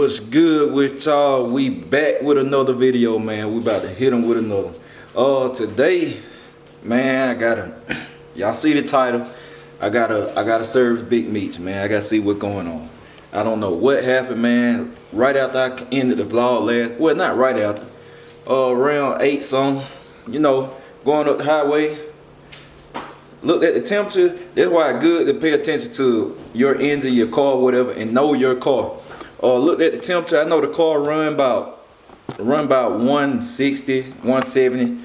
What's good with y'all? We back with another video, man. We about to hit them with another. Today, man, I gotta. Y'all see the title? I gotta service Big Meech, man. I gotta see what's going on. I don't know what happened, man. Right after I ended the vlog well, not right after. Around 8 something. You know, going up the highway. Looked at the temperature. That's why it's good to pay attention to your engine, your car, whatever, and know your car. Looked at the temperature. I know the car run about 160, 170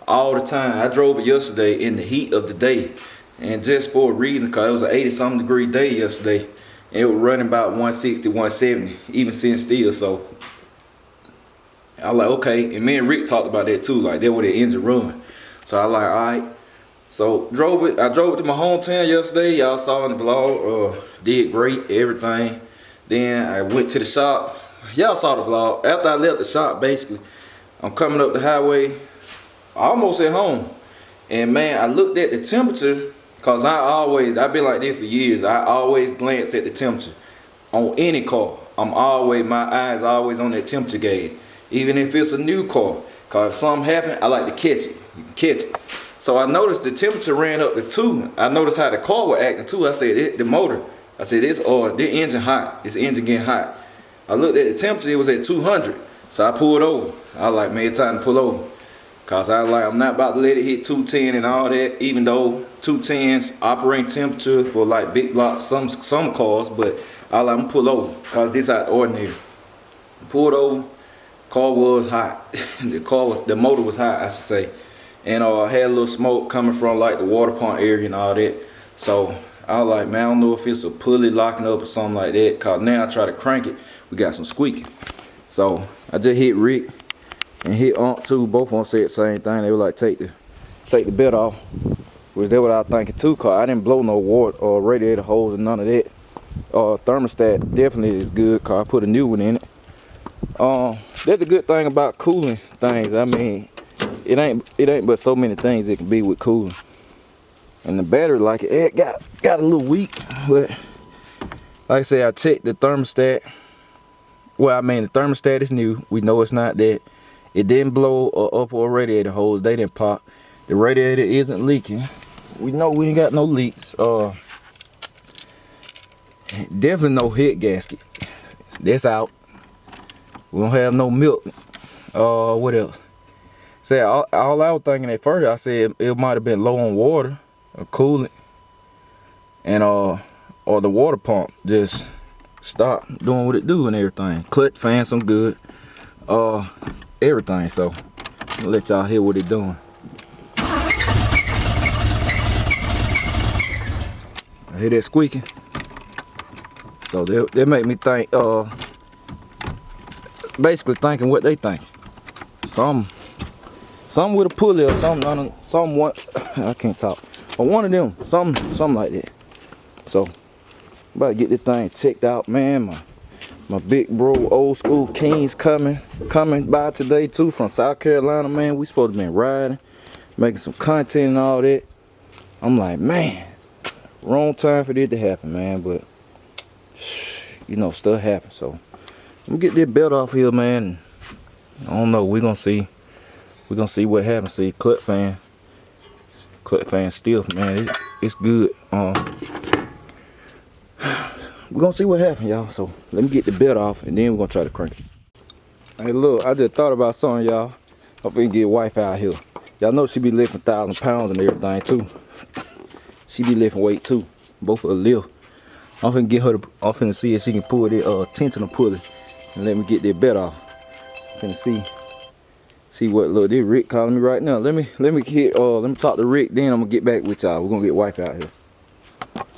all the time. I drove it yesterday in the heat of the day, and just for a reason, cause it was an 80-something degree day yesterday, and it was running about 160, 170, even sitting still. So I was like, okay. And me and Rick talked about that too, like that where the engine run. So I was like, all right. So I drove it to my hometown yesterday. Y'all saw in the vlog. Did great, everything. Then I went to the shop. Y'all saw the vlog. After I left the shop, basically, I'm coming up the highway, almost at home. And man, I looked at the temperature, cause I've been like this for years. I always glance at the temperature on any car. My eyes always on that temperature gauge, even if it's a new car. Cause if something happened, I like to catch it. You can catch it. So I noticed the temperature ran up to 2. I noticed how the car was acting too. I said, the motor. I said, this engine hot. This engine getting hot. I looked at the temperature, it was at 200. So I pulled over. I was like, man, it's time to pull over. Cause I was like, I'm not about to let it hit 210 and all that, even though 210's operating temperature for like big blocks, some cars, but I was like, I'm gonna pull over, cause this out the ordinary. Pulled over, car was hot. The motor was hot, I should say. And I had a little smoke coming from like the water pump area and all that. So I was like, man, I don't know if it's a pulley locking up or something like that. Cause now I try to crank it, we got some squeaking. So I just hit Rick and hit Aunt too. Both of them said the same thing. They were like, take the belt off. Which that's what I was thinking too. Cause I didn't blow no water or radiator hose and none of that. Thermostat definitely is good. Cause I put a new one in it. That's the good thing about cooling things. I mean, it ain't but so many things it can be with cooling. And the battery, like it got a little weak, but like I said, I checked the thermostat. Well, I mean, the thermostat is new. We know it's not that. It didn't blow up or radiator hose. They didn't pop. The radiator isn't leaking. We know we ain't got no leaks. Definitely no head gasket. That's out. We don't have no milk. What else? Say all I was thinking at first, I said it might have been low on water or coolant, and or the water pump just stopped doing what it do and everything. Clutch fan some good, everything. So I'll let y'all hear what it doing. I hear that squeaking, so they make me think. Basically thinking what they think. Some with a pulley or something. I can't talk. Or one of them, something like that. So, about to get this thing checked out, man. My big bro, old school Kings coming by today too from South Carolina, man. We supposed to be riding, making some content and all that. I'm like, man, wrong time for this to happen, man. But you know, stuff happens. So, let me get this belt off here, man. I don't know. We're gonna see. We're gonna see what happens. See, clutch fan stiff, man. It's good. We're gonna see what happens, y'all. So let me get the belt off, and then we're gonna try to crank it. Hey, look, I just thought about something, y'all. I'm finna get wife out here. Y'all know she be lifting 1,000 pounds and everything too. She be lifting weight too. Both of her lift. I'm finna get her. I'm finna see if she can pull the tensioner pulley, and let me get that belt off. I'm finna see what. Look, this Rick calling me right now. Let me talk to Rick, then I'm gonna get back with y'all. We're gonna get wife out here.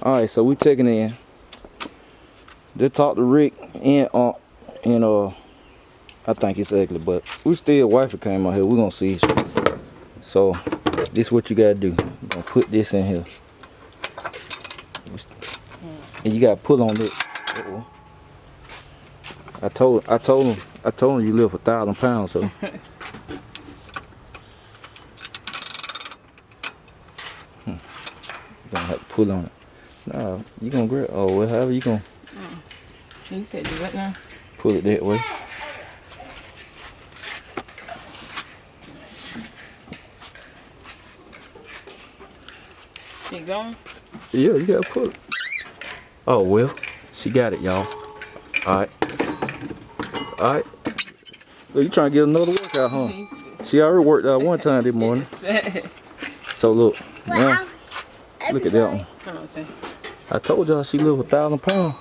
Alright, so we checking in. Just talk to Rick and I think it's ugly, but we still wifey came out here. We're gonna see. So this is what you gotta do. You're gonna put this in here. And you gotta pull on this. I told him you lift 1,000 pounds, so you're gonna have to pull on it. Nah, you gonna grab. Oh, well, however you gonna. You said do what now? Pull it that way. Keep going? Yeah, you gotta pull it. Oh, well, she got it, y'all. Alright. Alright. Well, you trying to get another workout, huh? She already worked out one time this morning. So, look. Now, look at that one. I told y'all she live 1,000 pounds.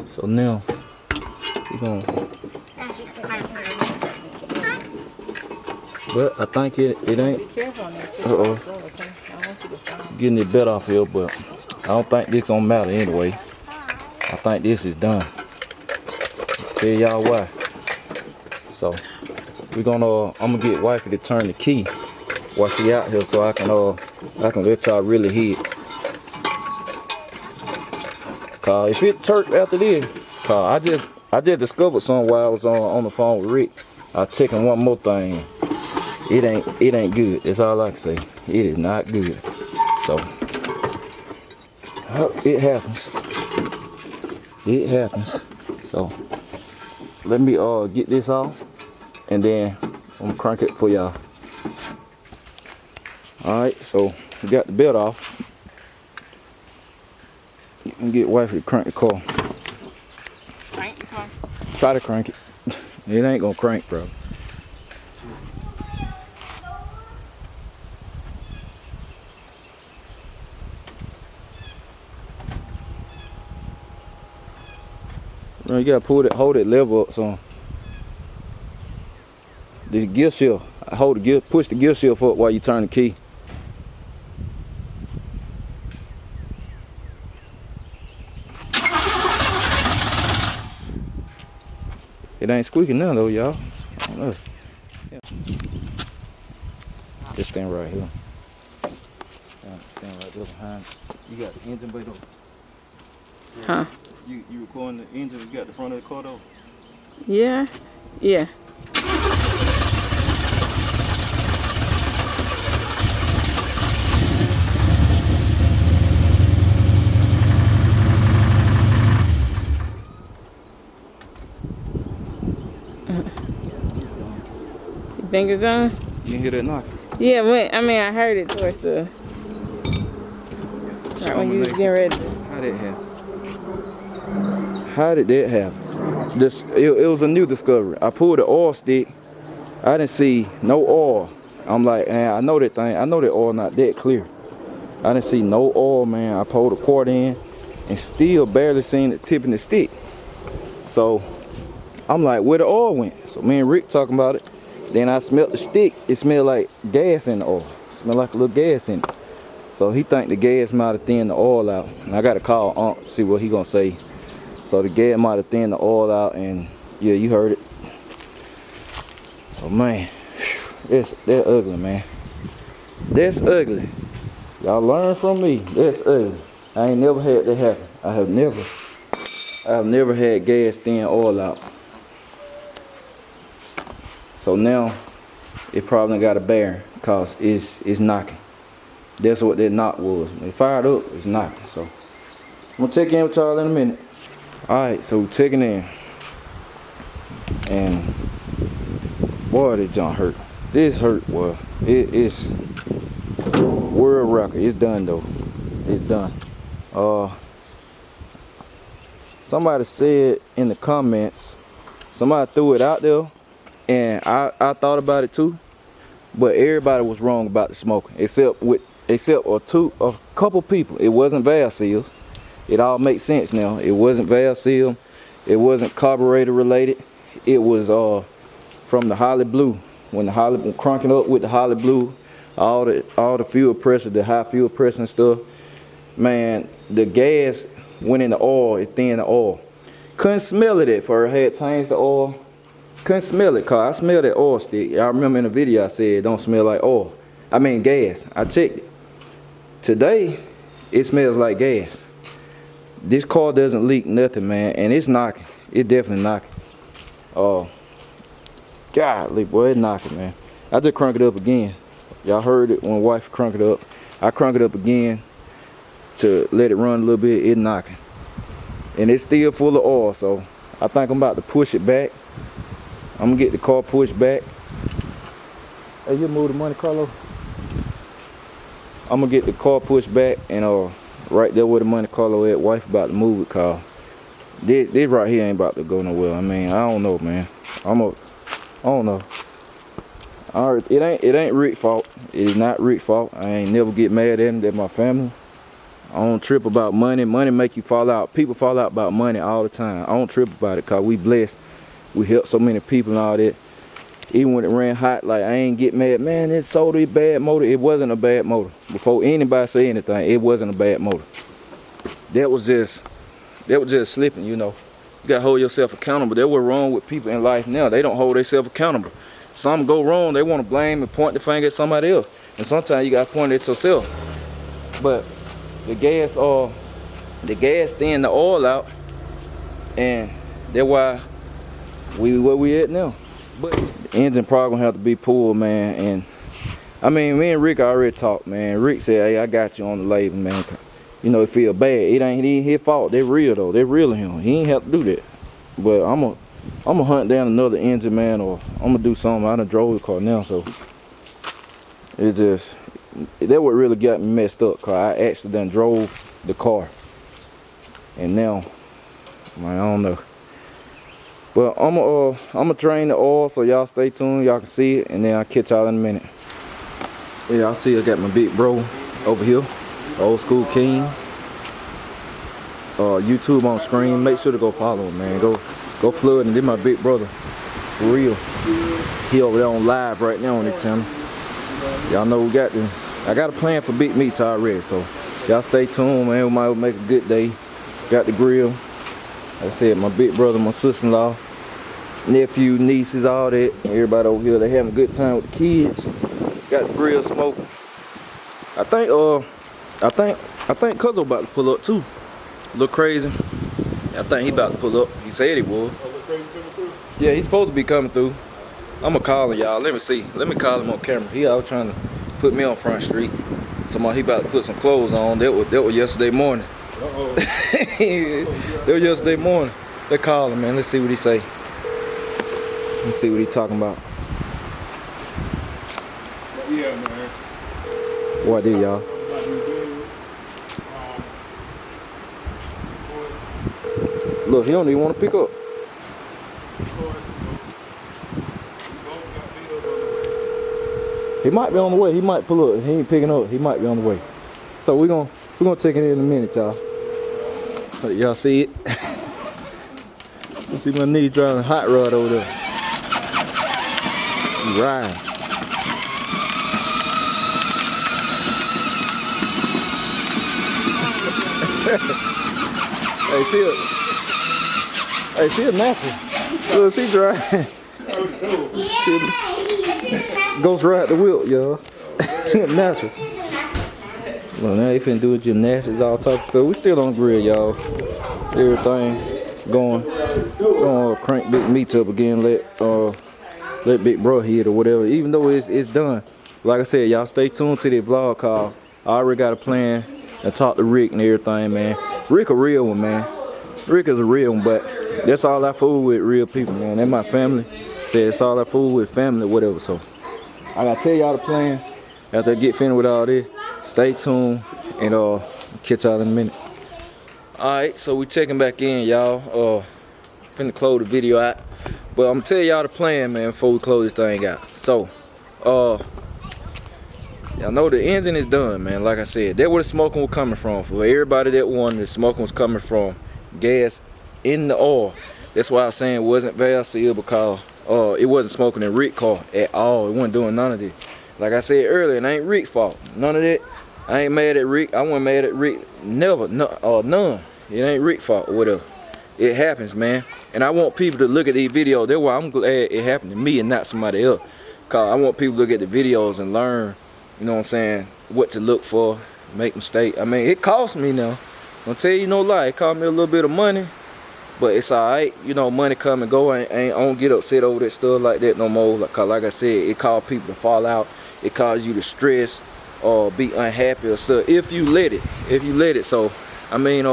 So now, we're gonna. But I think it ain't. Be careful on that. Uh-oh. Getting it better off here, but I don't think this gonna matter anyway. I think this is done. I'll tell y'all why. So we're gonna I'm gonna get wifey to turn the key while she out here so I can let y'all really hit. Cause if it chirp after this, cause I just discovered something while I was on the phone with Rick. I was checking one more thing. It ain't good. That's all I can say. It is not good. So it happens. It happens. So let me get this off and then I'm gonna crank it for y'all. Alright, so we got the belt off. You can get wifey to crank the car. Crank the car. Try to crank it. It ain't gonna crank, bro. You gotta hold it level up some. The gear shift. Push the gear shift up while you turn the key. It ain't squeaking now though, y'all. I don't know. Yeah. Just stand right here. Stand right there behind. You got the engine bay though. Huh? You recording the engine? You got the front of the car though? Yeah. Yeah. You think it's done? You hear that knock? Yeah, I mean, I heard it towards the. Right when you was getting ready. How did that happen? How did that happen? It was a new discovery. I pulled the oil stick. I didn't see no oil. I'm like, man, I know that thing. I know that oil not that clear. I didn't see no oil, man. I pulled a quart in and still barely seen the tip in the stick. So I'm like, where the oil went? So me and Rick talking about it. Then I smelled the stick. It smelled like gas in the oil. It smelled like a little gas in it. So he think the gas might have thinned the oil out. And I got to call Unc, see what he gonna say. So the gas might have thinned the oil out, and yeah, you heard it. So man, that's ugly, man. That's ugly. Y'all learn from me. That's ugly. I ain't never had that happen. I have never had gas thin oil out. So now it probably got a bearing, cause it's knocking. That's what that knock was. When it fired up, it's knocking. So I'm gonna check in with y'all in a minute. Alright, so checking in. And boy, this junk hurt. This hurt, boy. It's world record. It's done though. It's done. Somebody said in the comments, somebody threw it out there, and I thought about it too, but everybody was wrong about the smoking, except a couple people. It wasn't valve seals. It all makes sense now. It wasn't valve seal. It wasn't carburetor related. It was from the Holly Blue. When cranking up with the Holly Blue, all the fuel pressure, the high fuel pressure and stuff, man, the gas went in the oil. It thinned the oil. Couldn't smell it at first. I had changed the oil. Couldn't smell it, cause I smelled that oil stick. I remember in the video I said it don't smell like oil. I mean gas. I checked it. Today, it smells like gas. This car doesn't leak nothing, man, and it's knocking. It definitely knocking. Golly, boy, it knocking, man. I just crank it up again. Y'all heard it when wife crank it up. I crank it up again to let it run a little bit. It knocking, and it's still full of oil. So I think I'm about to push it back. I'm gonna get the car pushed back. Hey, you move the money, Carlo? I'm gonna get the car pushed back and right there where the money Carlo at, wife about to move it, cause this right here ain't about to go nowhere. I mean, I don't know, man. I don't know. It ain't Rick's fault. It is not Rick's fault. I ain't never get mad at him. They're my family. I don't trip about money. Money make you fall out. People fall out about money all the time. I don't trip about it cause we blessed. We help so many people and all that. Even when it ran hot, like I ain't get mad. Man, it sold a bad motor. It wasn't a bad motor. Before anybody say anything, it wasn't a bad motor. That was just slipping, you know. You gotta hold yourself accountable. That's what's wrong with people in life now. They don't hold themselves accountable. Something go wrong, they want to blame and point the finger at somebody else. And sometimes you gotta point it at yourself. But the gas thin the oil out, and that's why we where we at now. But the engine probably gonna have to be pulled, man. And I mean, me and Rick already talked, man. Rick said, hey, I got you on the label, man. You know, it feel bad. It ain't his fault. They real though. They real him. He ain't have to do that. But I'm gonna hunt down another engine, man, or I'm gonna do something. I done drove the car now, so it just that what really got me messed up. Cause I actually done drove the car, and now, man, I don't know. But I'm gonna drain the oil, so y'all stay tuned. Y'all can see it, and then I'll catch y'all in a minute. Yeah, y'all see I got my big bro over here, Old School Kings. YouTube on screen. Make sure to go follow him, man. Go flood, and then my big brother, for real. He over there on live right now on the channel. Y'all know I got a plan for Big Meech already, so y'all stay tuned, man. We might make a good day. Got the grill. Like I said, my big brother, my sister-in-law, nephew, nieces, all that. Everybody over here, they having a good time with the kids. Got the grill smoking. I think Cuzzo about to pull up too. Look crazy. I think he about to pull up. He said he would. Yeah, he's supposed to be coming through. I'ma call him, y'all. Let me see. Let me call him on camera. He out trying to put me on Front Street. Somebody he about to put some clothes on. That was yesterday morning. That was yesterday morning. Let's call him, man. Let's see what he say. Let's see what he talking about. Yeah, man. What did y'all? Look, he don't even want to pick up. He might be on the way. He might pull up. He ain't picking up. He might be on the way. So we're gonna take it in a minute, y'all. Y'all see it? You see my knee driving a hot rod over there. He's riding. Hey, she a napper. Look, she driving. Ghost ride the wheel, y'all. She a natural. Well, now they finna do gymnastics, all type of stuff. We still on the grill, y'all. Everything going. Gonna crank Big Meech up again. Let Big Bro hit or whatever. Even though it's done. Like I said, y'all stay tuned to the vlog call. I already got a plan. I talked to Rick and everything, man. Rick a real one, man. Rick is a real one, but that's all I fool with, real people, man. They're my family. Said it's all I fool with, family, whatever. So I gotta tell y'all the plan. After I get finished with all this, stay tuned and catch y'all in a minute. Alright, so we checking back in, y'all. Finna close the video out. But I'm gonna tell y'all the plan, man, before we close this thing out. So, y'all know the engine is done, man. Like I said, that's where the smoking was coming from. For everybody that wanted, the smoking was coming from gas in the oil. That's why I was saying it wasn't valve sealed, because it wasn't smoking in Rick's car at all. It wasn't doing none of this. Like I said earlier, it ain't Rick's fault. None of that. I ain't mad at Rick. I wasn't mad at Rick. Never. None. It ain't Rick's fault or whatever. It happens, man. And I want people to look at these videos. That's why I'm glad it happened to me and not somebody else. Because I want people to look at the videos and learn, you know what I'm saying, what to look for, make mistakes. I mean, it cost me now. I'll tell you no lie. It cost me a little bit of money. But it's alright. You know, money come and go. I don't get upset over that stuff like that no more. Like I said, it caused people to fall out. It caused you to stress or be unhappy or stuff. If you let it. So, I mean,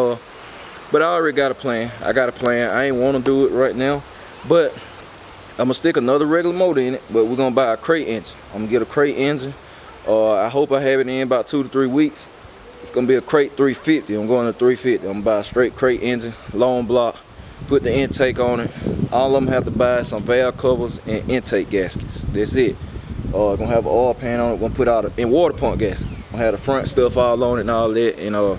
But I already got a plan. I got a plan. I ain't want to do it right now, but I'm gonna stick another regular motor in it. But we're gonna buy a crate engine. I'm gonna get a crate engine. I hope I have it in about 2 to 3 weeks. It's gonna be a crate 350. I'm going to 350. I'm gonna buy a straight crate engine, long block, put the intake on it. All of them have to buy some valve covers and intake gaskets. That's it. Gonna have an oil pan on it. Gonna put out a water pump gasket. Gonna have the front stuff all on it and all that, and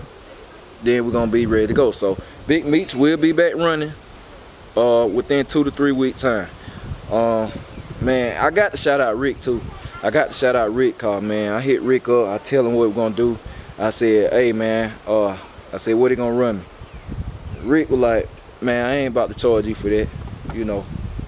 then we're gonna be ready to go. So Big Meech will be back running within 2 to 3 week time. Man, I got to shout out Rick too. I got to shout out Rick, cause man, I hit Rick up. I tell him what we're gonna do. I said, hey man, I said, what he gonna run me? Rick was like, man, I ain't about to charge you for that, you know.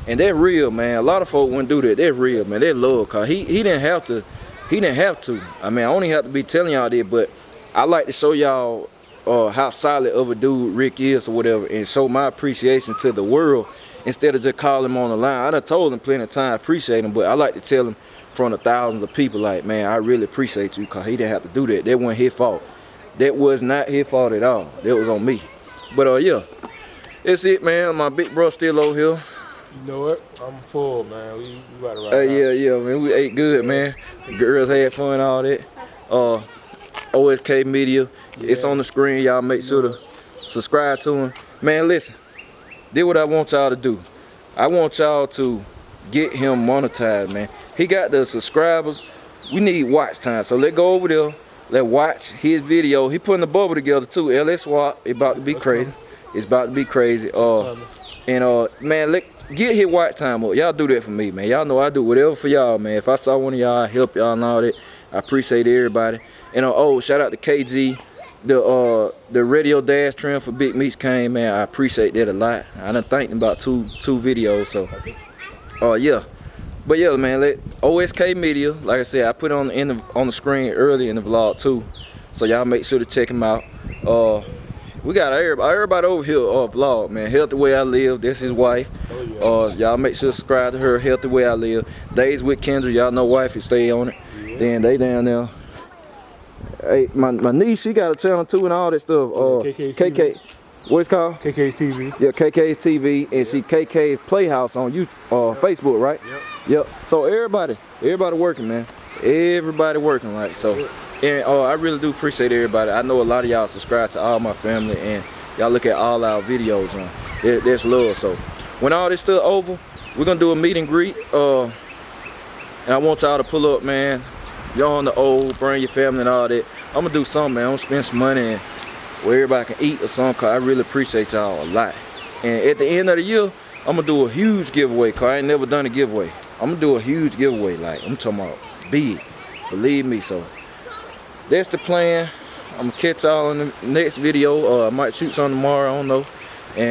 And that's real, man. A lot of folks wouldn't do that. That's real, man. That's love, cause he didn't have to. He didn't have to. I mean, I only have to be telling y'all that, but I like to show y'all how solid of a dude Rick is or whatever, and show my appreciation to the world instead of just calling him on the line. I done told him plenty of times I appreciate him, but I like to tell him in front of thousands of people, like, man, I really appreciate you, cause he didn't have to do that. That wasn't his fault. That was not his fault at all. That was on me. But yeah, that's it, man. My big bro still over here. You know what? I'm full, man. We about to ride out. Yeah, man. We ate good, man. The girls had fun, all that. OSK Media. Yeah. It's on the screen. Y'all make sure to subscribe to him. Man, listen. This what I want y'all to do. I want y'all to get him monetized, man. He got the subscribers. We need watch time. So let's go over there. Let's watch his video. He putting the bubble together too. LS Swap. It's about to be crazy. It's about to be crazy. Man, get his watch time up. Y'all do that for me, man. Y'all know I do whatever for y'all, man. If I saw one of y'all, I help y'all and all that. I appreciate everybody. And shout out to KG. The radio dash trim for Big Meech came, man. I appreciate that a lot. I done thanked him about two videos. So yeah. But yeah, man, OSK Media, like I said, I put it on the screen early in the vlog too. So y'all make sure to check him out. We got everybody over here vlog, man. Healthy Way I Live, that's his wife. Y'all make sure to subscribe to her, Healthy Way I Live. Days with Kendra, y'all know wifey stay on it. Yeah. Then they down there. Hey, my niece, she got a channel too and all that stuff. KK, what's it called? KK's TV. Yeah, KK's TV, and she KK's Playhouse on YouTube, Facebook, right? Yep. So everybody working, man. Everybody working, like so. And I really do appreciate everybody. I know a lot of y'all subscribe to all my family, and y'all look at all our videos on. That's love. So when all this stuff over, we're gonna do a meet and greet. And I want y'all to pull up, man. Y'all on the old, bring your family and all that. I'm gonna do something, man. I'm gonna spend some money and where everybody can eat or something, cause I really appreciate y'all a lot. And at the end of the year, I'm gonna do a huge giveaway, cause I ain't never done a giveaway. I'm gonna do a huge giveaway, like I'm talking about big. Believe me. So that's the plan. I'm gonna catch y'all in the next video. I might shoot some tomorrow, I don't know.